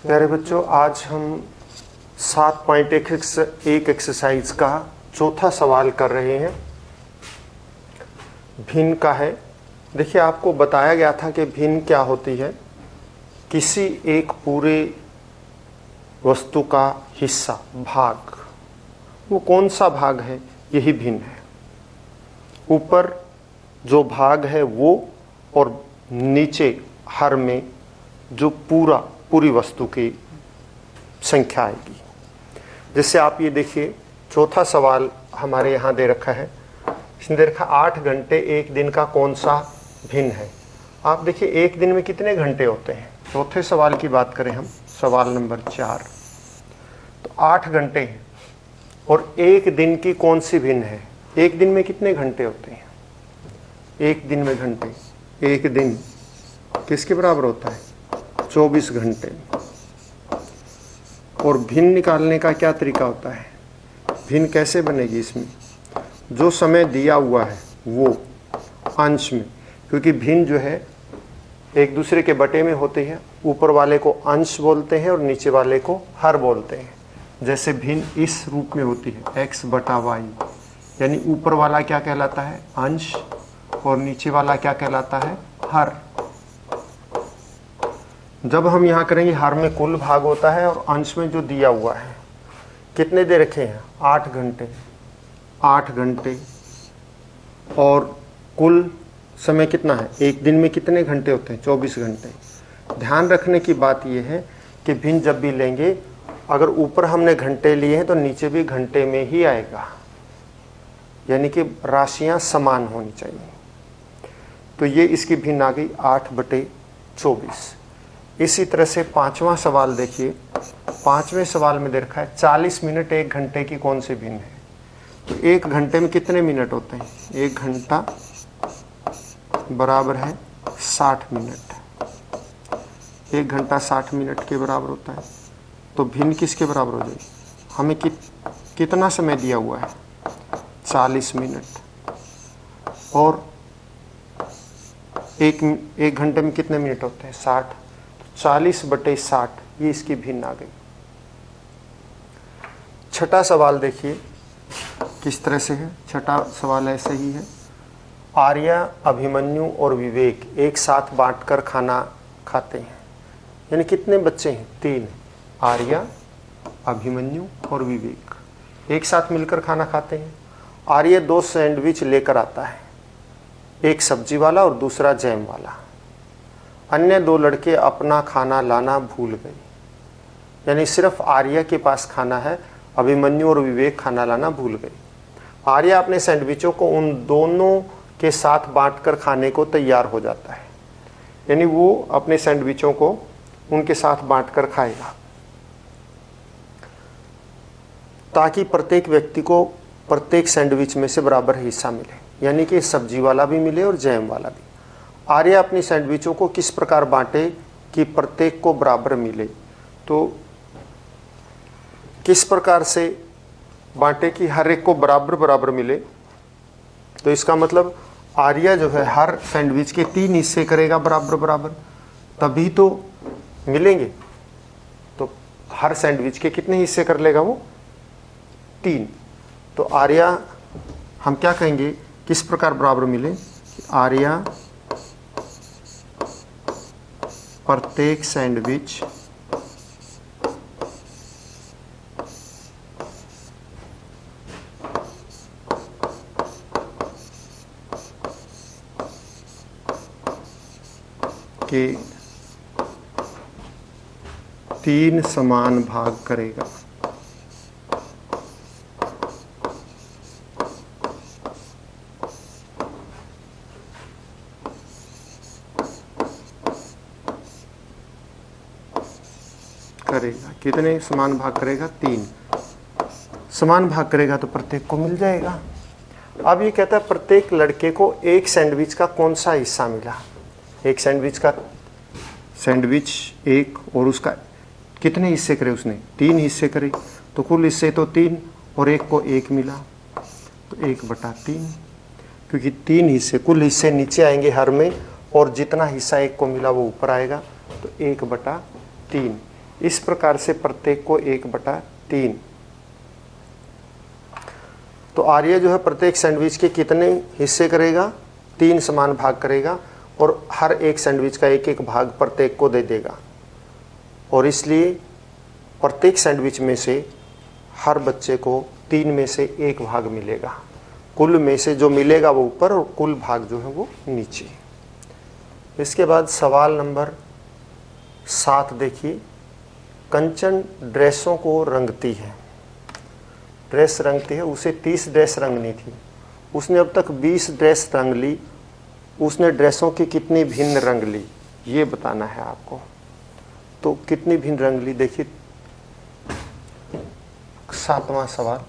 प्यारे बच्चों, आज हम 7.1 एक्सरसाइज का चौथा सवाल कर रहे हैं। भिन्न का है। देखिए, आपको बताया गया था कि भिन्न क्या होती है। किसी एक पूरे वस्तु का हिस्सा, भाग, वो कौन सा भाग है, यही भिन्न है। ऊपर जो भाग है वो, और नीचे हर में जो पूरी वस्तु की संख्या आएगी। जैसे आप ये देखिए, चौथा सवाल हमारे यहाँ दे रखा है। इसने दे रखा 8 घंटे एक दिन का कौन सा भिन्न है। आप देखिए, एक दिन में कितने घंटे होते हैं। चौथे सवाल की बात करें हम, सवाल नंबर 4, तो 8 घंटे हैं। और एक दिन की कौन सी भिन्न है। एक दिन में कितने घंटे होते हैं। एक दिन में घंटे, एक दिन किसके बराबर होता है, 24 घंटे। और भिन्न निकालने का क्या तरीका होता है। भिन्न कैसे बनेगी। इसमें जो समय दिया हुआ है वो अंश में, क्योंकि भिन्न जो है एक दूसरे के बटे में होते हैं। ऊपर वाले को अंश बोलते हैं और नीचे वाले को हर बोलते हैं। जैसे भिन्न इस रूप में होती है, x बटा वाई, यानी ऊपर वाला क्या कहलाता है, अंश, और नीचे वाला क्या कहलाता है, हर। जब हम यहाँ करेंगे, हर में कुल भाग होता है और अंश में जो दिया हुआ है। कितने दे रखे हैं, 8 घंटे। 8 घंटे और कुल समय कितना है, एक दिन में कितने घंटे होते हैं, 24 घंटे। ध्यान रखने की बात यह है कि भिन्न जब भी लेंगे, अगर ऊपर हमने घंटे लिए हैं तो नीचे भी घंटे में ही आएगा, यानी कि राशियां समान होनी चाहिए। तो ये इसकी भिन्न आ गई 8/24। इसी तरह से 5वां सवाल देखिए। 5वें सवाल में दे रखा है 40 मिनट एक घंटे की कौन सी भिन्न है। तो एक घंटे में कितने मिनट होते हैं, एक घंटा बराबर है 60 मिनट। एक घंटा 60 मिनट के बराबर होता है। तो भिन्न किसके बराबर हो जाएगी, हमें कितना समय दिया हुआ है, 40 मिनट। और एक घंटे में कितने मिनट होते हैं, 60। 40/60 ये इसकी भिन्न आ गई। छठा सवाल देखिए किस तरह से है। छठा सवाल ऐसे ही है। आर्या, अभिमन्यु और विवेक एक साथ बांटकर खाना खाते हैं। यानी कितने बच्चे हैं, 3। आर्या, अभिमन्यु और विवेक एक साथ मिलकर खाना खाते हैं। आर्या 2 सैंडविच लेकर आता है, एक सब्जी वाला और दूसरा जैम वाला। अन्य 2 लड़के अपना खाना लाना भूल गए। यानी सिर्फ आर्या के पास खाना है, अभिमन्यु और विवेक खाना लाना भूल गए। आर्या अपने सैंडविचों को उन दोनों के साथ बांटकर खाने को तैयार हो जाता है। यानी वो अपने सैंडविचों को उनके साथ बांटकर खाएगा, ताकि प्रत्येक व्यक्ति को प्रत्येक सैंडविच में से बराबर हिस्सा मिले, यानी कि सब्जी वाला भी मिले और जैम वाला भी। आर्या अपनी सैंडविचों को किस प्रकार बांटे कि प्रत्येक को बराबर मिले। तो किस प्रकार से बांटे कि हर एक को बराबर बराबर मिले। तो इसका मतलब आर्या जो है हर सैंडविच के 3 हिस्से करेगा बराबर बराबर, तभी तो मिलेंगे। तो हर सैंडविच के कितने हिस्से कर लेगा वो, 3। तो आर्या हम क्या कहेंगे, किस प्रकार बराबर मिले। आर्या प्रत्येक सैंडविच के 3 समान भाग करेगा। कितने समान भाग करेगा, 3 समान भाग करेगा तो प्रत्येक को मिल जाएगा। अब ये कहता है प्रत्येक लड़के को एक सैंडविच का कौन सा हिस्सा मिला। एक सैंडविच का सैंडविच एक, और उसका कितने हिस्से करे उसने, 3 हिस्से करे। तो कुल हिस्से तो 3 और एक को 1 मिला, तो 1/3। क्योंकि 3 हिस्से, कुल हिस्से नीचे आएंगे हर में, और जितना हिस्सा एक को मिला वो ऊपर आएगा, तो 1/3। इस प्रकार से प्रत्येक को 1/3। तो आर्य जो है प्रत्येक सैंडविच के कितने हिस्से करेगा? 3 समान भाग करेगा और हर एक सैंडविच का एक एक भाग प्रत्येक को दे देगा, और इसलिए प्रत्येक सैंडविच में से हर बच्चे को 3 में से 1 भाग मिलेगा। कुल में से जो मिलेगा वो ऊपर और कुल भाग जो है वो नीचे। इसके बाद सवाल नंबर 7 देखिए, कंचन ड्रेसों को रंगती है, ड्रेस रंगती है, उसे 30 ड्रेस रंगनी थी, उसने अब तक 20 ड्रेस रंग ली, उसने ड्रेसों की कितनी भिन्न रंग ली ये बताना है आपको। तो कितनी भिन्न रंग ली, देखिए 7वां सवाल।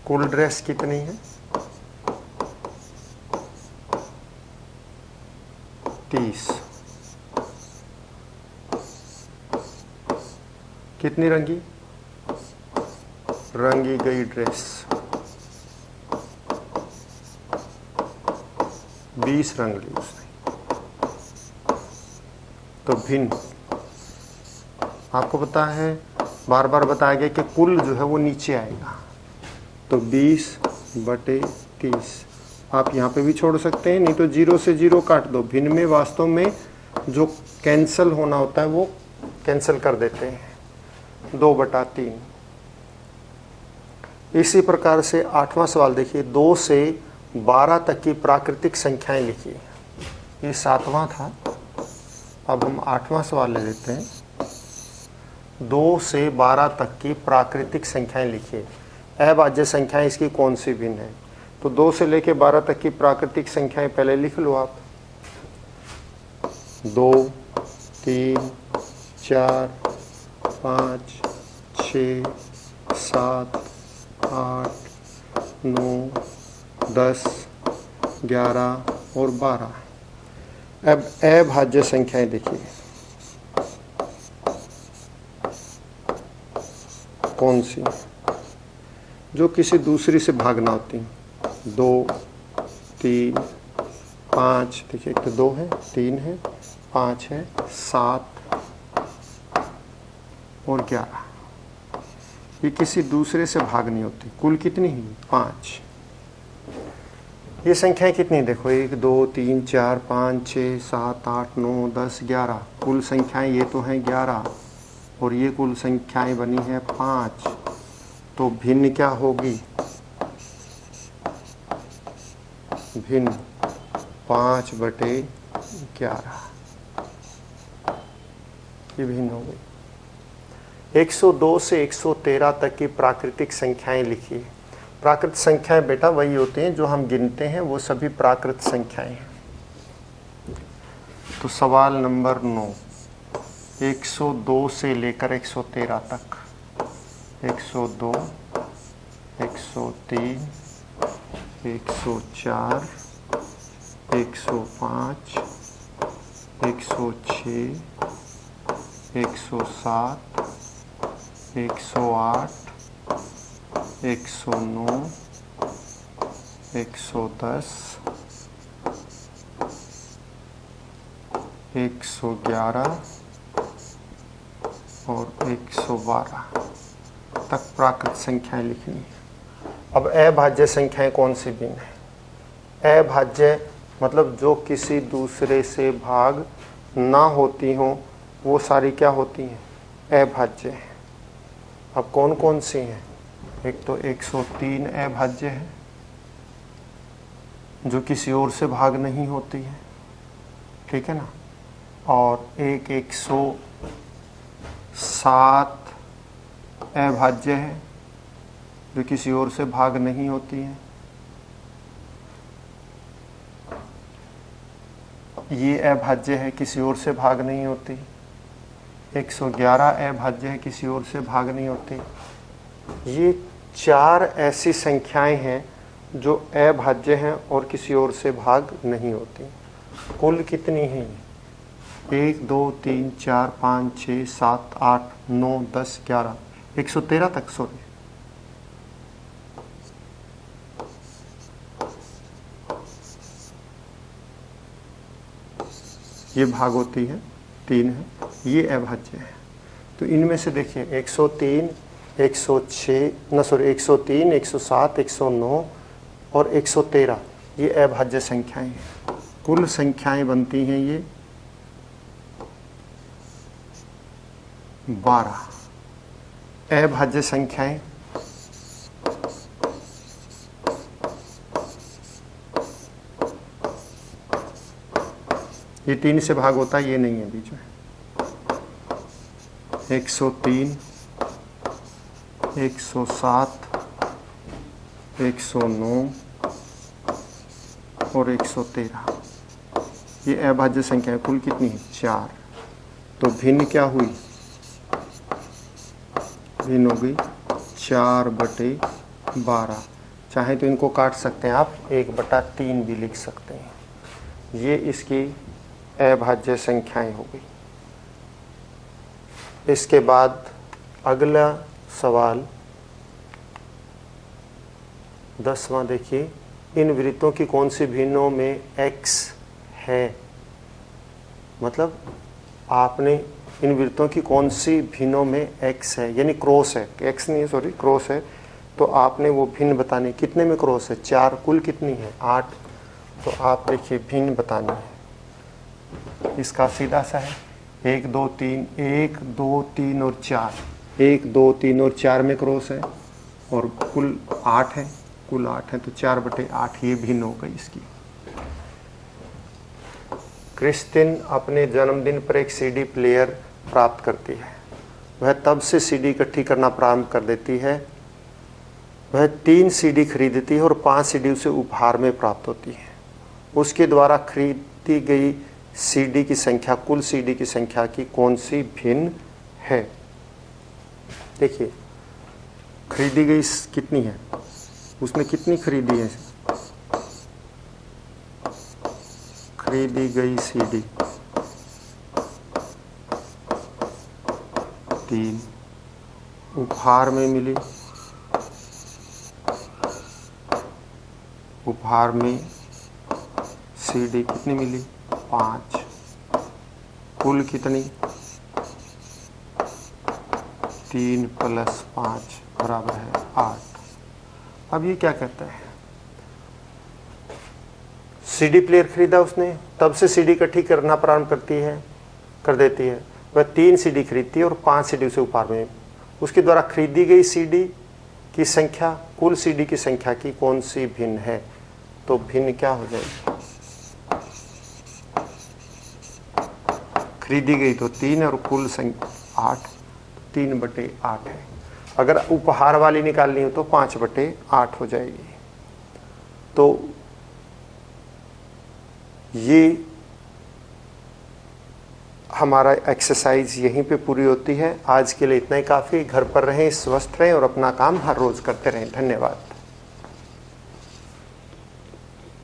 कुल ड्रेस कितनी है? 30। कितनी रंगी? रंगी गई ड्रेस 20 रंग ली उसने। तो भिन्न, आपको पता है बार बार बताया गया कि कुल जो है वो नीचे आएगा, तो 20/30 आप यहाँ पे भी छोड़ सकते हैं, नहीं तो 0 से 0 काट दो। भिन्न में वास्तव में जो कैंसिल होना होता है वो कैंसिल कर देते हैं, 2/3। इसी प्रकार से 8वां सवाल देखिए, 2 से 12 तक की प्राकृतिक संख्याएं लिखिए। ये 7वां था, अब हम 8वां सवाल ले लेते हैं। 2 से 12 तक की प्राकृतिक संख्याएं लिखिए। अभाज्य संख्याएं इसकी कौन सी भिन्न है? तो 2 से लेकर 12 तक की प्राकृतिक संख्याएं पहले लिख लो आप। 2, 3, 4, 5, 6, 7, 8, 9, 10, 11 और 12। अब अभाज्य संख्याएं देखिए कौन सी, जो किसी दूसरी से भागना होती हैं। 2, 3, 5, देखिए एक तो 2 है, 3 है, 5 है, 7 और 11। ये किसी दूसरे से भाग नहीं होती। कुल कितनी है? 5। ये संख्याएं कितनी देखो, 1, 2, 3, 4, 5, 6, 7, 8, 9, 10, 11। कुल संख्याएं ये तो हैं 11 और ये कुल संख्याएं बनी हैं 5। तो भिन्न क्या होगी? भिन्न 5/11, ये भिन्न हो गई। 102 से 113 तक की प्राकृतिक संख्याएं लिखिए। प्राकृत संख्याएं बेटा वही होती हैं जो हम गिनते हैं, वो सभी प्राकृत संख्याएं हैं। तो सवाल नंबर 9, 102 से लेकर 113 तक। 102, 103, 104, 105, 106, 107, 108, 109, 110, 111 और 112 तक प्राकृत संख्याएं लिखनी है। अब अभाज्य संख्याएं कौन सी भिन्न है? अभाज्य मतलब जो किसी दूसरे से भाग ना होती हों वो सारी क्या होती हैं? अभाज्य हैं। अब कौन कौन सी हैं? एक तो 103 अभाज्य है जो किसी और से भाग नहीं होती है, ठीक है ना। और एक 107 अभाज्य है जो किसी और से भाग नहीं होती है। ये अभाज्य है, किसी और से भाग नहीं होती। 111 अभाज्य है, किसी और से भाग नहीं होती। ये 4 ऐसी संख्याएं हैं जो अभाज्य हैं और किसी और से भाग नहीं होती। कुल कितनी हैं? 1, 2, 3, 4, 5, 6, 7, 8, 9, 10, 11, 113 तक। सॉरी, ये भाग होती है 3 है, ये अभाज्य है। तो इनमें से देखिए 103, 106 न सॉरी 103, 107, 109 और 113 ये अभाज्य संख्याएं हैं। कुल संख्याएं बनती हैं ये 12 अभाज्य संख्याएं। ये 3 से भाग होता है, ये नहीं है बीच में। 103, 107, 109 और 113 ये अभाज्य संख्या है। कुल कितनी है? 4। तो भिन्न क्या हुई? भिन्न हो गई 4/12। चाहे तो इनको काट सकते हैं आप, 1/3 भी लिख सकते हैं। ये इसकी अभाज्य संख्याएं हो गई। इसके बाद अगला सवाल 10वां देखिए, इन वृत्तों की कौन सी भिन्नों में x है? मतलब आपने इन वृत्तों की कौन सी भिन्नों में x है, यानी क्रॉस है, x नहीं सॉरी क्रॉस है। तो आपने वो भिन्न बताने, कितने में क्रॉस है? 4। कुल कितनी है? 8। तो आप देखिए भिन्न बतानी है। इसका सीधा सा है 1 2 3, 1 2 3 और 4, 1 2 3 और 4 में क्रॉस है और कुल 8 है, कुल 8 है। तो 4/8 ये भिन्न हो गई इसकी। क्रिस्टिन अपने जन्मदिन पर एक सीडी प्लेयर प्राप्त करती है। वह तब से सीडी इकट्ठी करना प्रारंभ कर देती है। वह 3 सीडी खरीदती है और 5 सीडी उसे उपहार में प्राप्त होती है। उसके द्वारा खरीदी गई सीडी की संख्या कुल सीडी की संख्या की कौन सी भिन्न है? देखिए खरीदी गई कितनी है, उसने कितनी खरीदी है? खरीदी गई सीडी 3, उपहार में मिली, उपहार में सीडी कितनी मिली? 5। कुल कितनी? 3 + 5 बराबर है 8। अब ये क्या कहता है? सीडी प्लेयर खरीदा उसने, तब से सीडी इकट्ठी करना प्रारंभ कर देती है। वह 3 सीडी खरीदती है और 5 सीडी उसे उपहार में। उसके द्वारा खरीदी गई सीडी की संख्या कुल सीडी की संख्या की कौन सी भिन्न है? तो भिन्न क्या हो जाएगी? खरीदी गई तो 3 और कुल संख्या 8, 3/8 है। अगर उपहार वाली निकालनी हो तो 5/8 हो जाएगी। तो ये हमारा एक्सरसाइज यहीं पे पूरी होती है। आज के लिए इतना ही काफ़ी। घर पर रहें, स्वस्थ रहें और अपना काम हर रोज़ करते रहें। धन्यवाद।